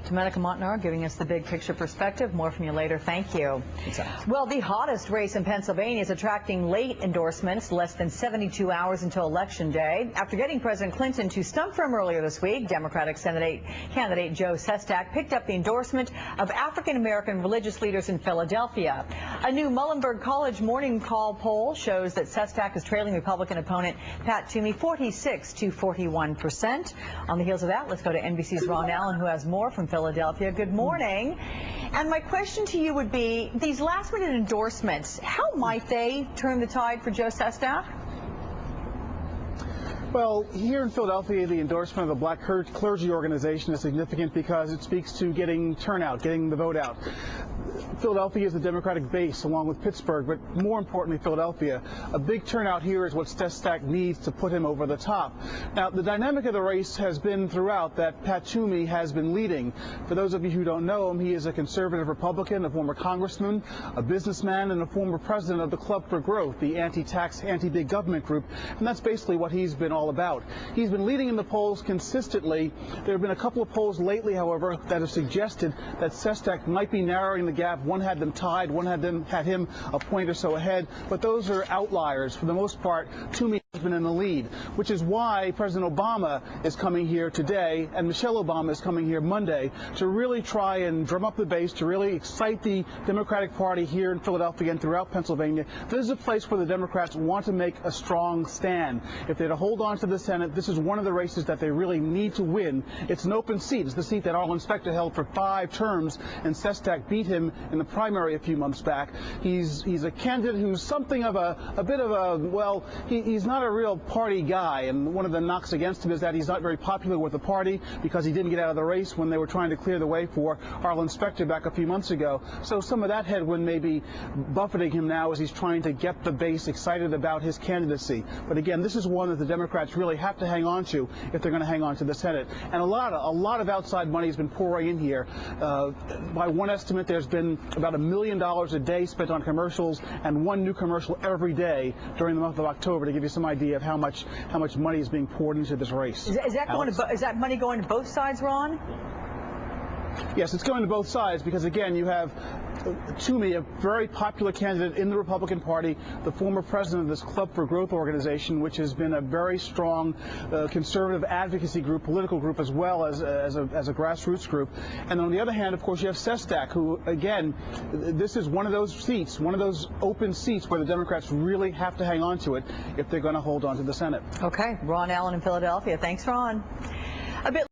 Domenica Montanaro giving us the big picture perspective. More from you later. Thank you. Exactly. Well, the hottest race in Pennsylvania is attracting late endorsements, less than 72 hours until Election Day. After getting President Clinton to stump for him earlier this week, Democratic candidate Joe Sestak picked up the endorsement of African-American religious leaders in Philadelphia. A new Muhlenberg College Morning Call poll shows that Sestak is trailing Republican opponent Pat Toomey 46 to 41%. On the heels of that, let's go to NBC's Ron Allen, who has more from Philadelphia. Good morning. And my question to you would be, these last-minute endorsements, how might they turn the tide for Joe Sestak? Well, here in Philadelphia, the endorsement of the Black Clergy Organization is significant because it speaks to getting turnout, getting the vote out. Philadelphia is the Democratic base, along with Pittsburgh, but more importantly, Philadelphia. A big turnout here is what Sestak needs to put him over the top. Now, the dynamic of the race has been throughout that Pat Toomey has been leading. For those of you who don't know him, he is a conservative Republican, a former congressman, a businessman, and a former president of the Club for Growth, the anti-tax, anti-big government group, and that's basically what he's been all about. He's been leading in the polls consistently. There have been a couple of polls lately, however, that have suggested that Sestak might be narrowing the gap. One had them tied, one had him a point or so ahead, but those are outliers. For the most part, Toomey has been in the lead, which is why President Obama is coming here today and Michelle Obama is coming here Monday to really try and drum up the base, to really excite the Democratic Party here in Philadelphia and throughout Pennsylvania. This is a place where the Democrats want to make a strong stand. If they're to hold on to the Senate, this is one of the races that they really need to win. It's an open seat. It's the seat that Arlen Specter held for 5 terms, and Sestak beat him in the primary a few months back. He's a candidate who's something of a bit of a, well, he's not a real party guy, and one of the knocks against him is that he's not very popular with the party because he didn't get out of the race when they were trying to clear the way for Arlen Specter back a few months ago. So some of that headwind may be buffeting him now as he's trying to get the base excited about his candidacy. But again, this is one that the Democrats really have to hang on to if they're going to hang on to the Senate. And a lot of outside money has been pouring in here. By one estimate, there's been about $1 million a day spent on commercials and 1 new commercial every day during the month of October, to give you some idea of how much money is being poured into this race. Is that money going to both sides, Ron? Yes, it's going to both sides because, again, you have Toomey, a very popular candidate in the Republican Party, the former president of this Club for Growth organization, which has been a very strong conservative advocacy group, political group, as well as a grassroots group. And on the other hand, of course, you have Sestak, who, again, this is one of those seats, one of those open seats where the Democrats really have to hang on to it if they're going to hold on to the Senate. Okay. Ron Allen in Philadelphia. Thanks, Ron. A bit